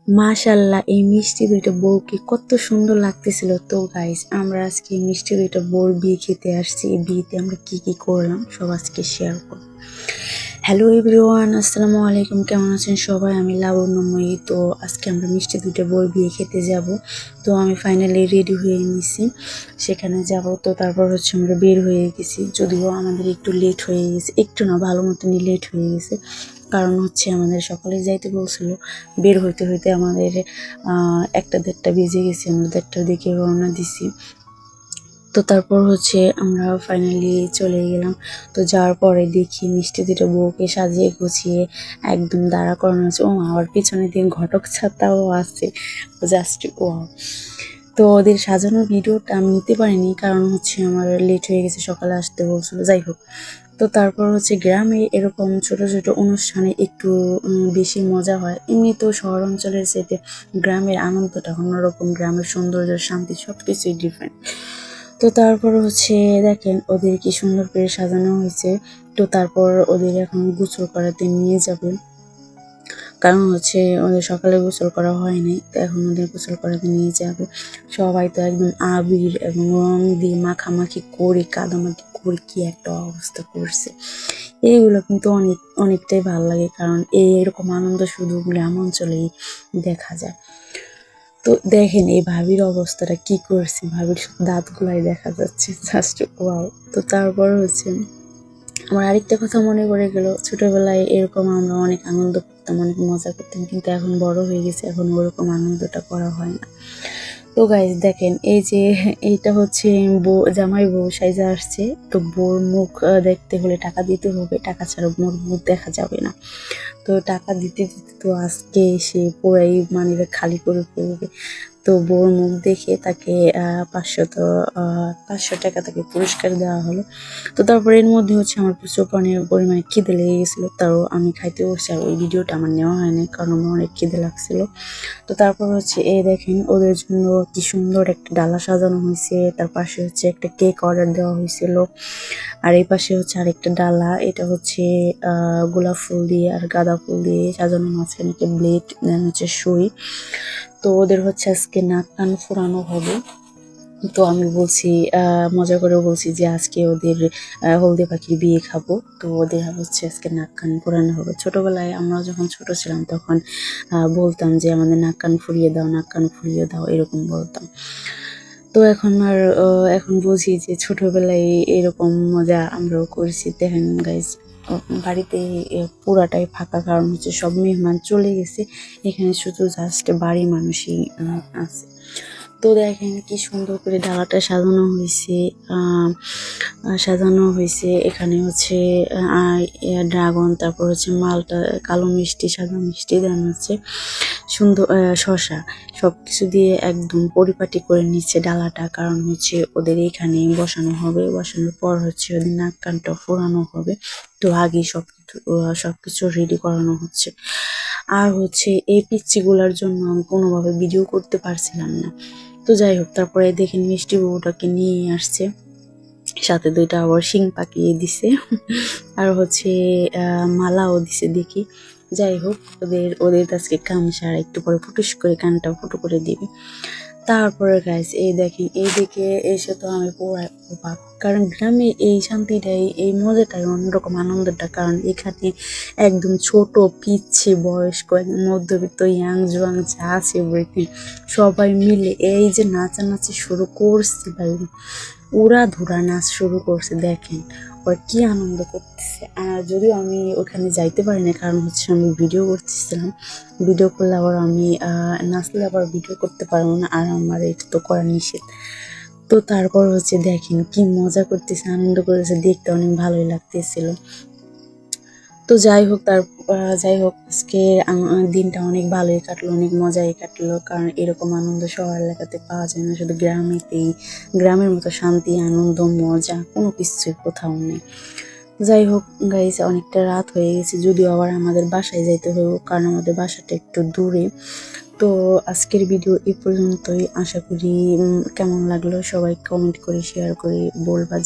মাশাল্লাহ, এই মিষ্টি দুইটা বউকে কত সুন্দর লাগতেছিল। তো গাইস, আমরা আজকে এই মিষ্টি দুইটা বউর বিয়ে খেতে আসছি। এই বিয়েতে আমরা কি কি করলাম সব আজকে শেয়ার করব। হ্যালো এভরিওয়ান, আসসালামু আলাইকুম। কেমন আছেন সবাই? আমি লাবণ্যময়ী। তো আজকে আমরা মিষ্টি দুইটা বউর বিয়ে খেতে যাব। তো আমি ফাইনালি রেডি হয়ে নিছি, সেখানে যাব। তো তারপর আমরা বের হয়ে গেছি, যদিও আমাদের একটু লেট হয়ে গেছে, একটু না ভালো মতনই লেট হয়ে গেছে। কারণ আমাদের সকালে যাইতে বলছিল, বের হইতে হইতে আমাদের 1টা 1:30 বেজে গেছে। আমরা 1:30টার দিকে রওনা দিছি। তো তারপর আমরা ফাইনালি চলে গেলাম। তো যাওয়ার পরে দেখি মিষ্টি দুটো বউকে সাজিয়ে গুছিয়ে একদম দাঁড়া করানো আছে। ও আমার পিছনে দিয়ে ঘটক ছাতাও আছে, জাস্ট ওয়াও। তো ওদের সাজানোর ভিডিওটা আমি নিতে পারিনি, কারণ আমার লেট হয়ে গেছে, সকালে আসতে বলছিল। যাই হোক, তো তারপর গ্রামে এরকম ছোট ছোট অনুষ্ঠানে একটু বেশি মজা হয়। এমনি তো শহর অঞ্চলের সাথে গ্রামের আনন্দটা অন্যরকম, গ্রামের সৌন্দর্য, শান্তি সবকিছুই ডিফারেন্ট। তো তারপর দেখেন ওদের কি সুন্দর করে সাজানো হয়েছে। তো তারপর ওদের এখন গোসল করাতে নিয়ে যাবে, কারণ ওদের সকালে গোসল করা হয়নি। তো এখন ওদের গোসল করাতে নিয়ে যাবে। সবাই তো একদম আবির এবং রং দিয়ে মাখামাখি করে, কাদামাটি করে কি একটা অবস্থা করছে। এইগুলো কিন্তু অনেকটাই ভালো লাগে, কারণ এরকম আনন্দ শুধু গ্রাম অঞ্চলেই দেখা যায়। তো দেখেন এই ভাবির অবস্থাটা কি করছে, ভাবির দাঁতগুলাই দেখা যাচ্ছে, জাস্ট ওয়াও। তো তারপর আমার আরেকটা কথা মনে পড়ে গেল, ছোটবেলায় এরকম আমরা অনেক আনন্দ করতাম, অনেক মজা করতাম, কিন্তু এখন বড় হয়ে গেছে, এখন ওরকম আনন্দটা করা হয় না। তো গাইজ দেখেন, এই যে এইটা বউ, জামাই বউ সাইজে আসছে। তো বউর মুখ দেখতে হলে টাকা দিতে হবে, টাকা ছাড়া মোর মুখ দেখা যাবে না। তো টাকা দিতে দিতে তো আজকে সে পুরাই মানিব্যাগ খালি করে ফেলবে। তো বউর মুখ দেখে তাকে 500 টাকা তাকে পুরস্কার দেওয়া হলো। তো তারপরে এর মধ্যে আমার প্রচুর পরিমাণে খিদে লেগে গেছিলো, তাও আমি খাইতে বসছি। আর ওই ভিডিওটা আমার নেওয়া হয়নি, কারণ আমার অনেক খিদে লাগছিল। তো তারপর এই দেখেন ওদের জন্য কি সুন্দর একটা ডালা সাজানো হয়েছে। তার পাশে একটা কেক অর্ডার দেওয়া হয়েছিল। আর এই পাশে আরেকটা ডালা, এটা গোলাপ ফুল দিয়ে আর গাঁদা ফুল দিয়ে সাজানো, মাঝখানে একটা ব্লেড, দেন সুই। তো ওদের আজকে নাক কান ফোড়ানো হবে। তো আমি বলছি, মজা করে বলছি যে আজকে ওদের হলদে পাখির বিয়ে খাবো। তো ওদের আজকে নাক কান ফোড়ানো হবে। ছোটবেলায় আমরা যখন ছোট ছিলাম তখন বলতাম যে আমাদের নাক কান ফুরিয়ে দাও, নাক কান ফুরিয়ে দাও, এরকম বলতাম। তো এখন বুঝি যে ছোটবেলায় এরকম মজা আমরাও করেছি। দেখেন গাইজ, বাড়িতে পুরাটাই ফাঁকা, কারণ সব মেহমান চলে গেছে। এখানে শুধু জাস্ট বাড়ি মানুষই আছে। তো দেখেন কি সুন্দর করে ডালাটা সাজানো হয়েছে। এখানে ড্রাগন, তারপর মালটা, কালো মিষ্টি, সাদা মিষ্টি, দেন সুন্দর শসা, সবকিছু দিয়ে একদম পরিপাটি করে নিচ্ছে ডালাটা। কারণ ওদের এখানে বসানো হবে, বসানোর পর ওদের নাক কানটা ফোড়ানো হবে। তো আগে সবকিছু রেডি করানো হচ্ছে। আর এই পিচ্চিগুলার জন্য আমি কোনোভাবে ভিডিও করতে পারছিলাম না। তো যাই হোক, তারপরে দেখেন মিষ্টি বউটাকে নিয়ে আসছে, সাথে 2টা আবার শিং পাকিয়ে দিছে, আর মালাও দিছে দেখি। যাই হোক, ওদের আজকে কাম সারা, একটু পরে ফুটুস করে কানটা ফুটো করে দিবে। তারপরে গাইস, এই দেখেন, এই দিকে এসে তো আমি পুরো অবাক, কারণ গ্রামে এই শান্তিটাই, এই মজাটাই অন্যরকম, আনন্দটা। কারণ এখানে একদম ছোট পিচ্ছি বয়স্ক, মধ্যবিত্ত, ইয়াং জোয়াং যা আছে এভরিথিং, সবাই মিলে এই যে নাচানাচি শুরু করছে ভাই, উড়া ধুরা নাচ শুরু করছে। দেখেন ওরা কি আনন্দ করতেছে। আর যদিও আমি ওখানে যাইতে পারি না, কারণ আমি ভিডিও করতেছিলাম। ভিডিও করলে আবার আমি নাচলে আবার ভিডিও করতে পারবো না, আর আমার এটা তো করা নিষেধ। তো তারপর দেখেন কি মজা করতেছে, আনন্দ করেছে, দেখতে অনেক ভালোই লাগতেছিল। তো যাই হোক, আজকে দিনটা অনেক ভালোই কাটলো, অনেক মজাই কাটলো। কারণ এরকম আনন্দ শহর এলাকাতে পাওয়া যায় না, শুধু গ্রামেতেই। গ্রামের মতো শান্তি, আনন্দ, মজা কোনো কিছুই কোথাও নেই। যাই হোক গাইস, অনেকটা রাত হয়ে গেছে, যদিও আবার আমাদের বাসায় যাইতে হবে, কারণ আমাদের বাসাটা একটু দূরে। তো আজকের ভিডিও এই পর্যন্তই। আশা করি কেমন লাগলো সবাই কমেন্ট করে শেয়ার করে বলবা।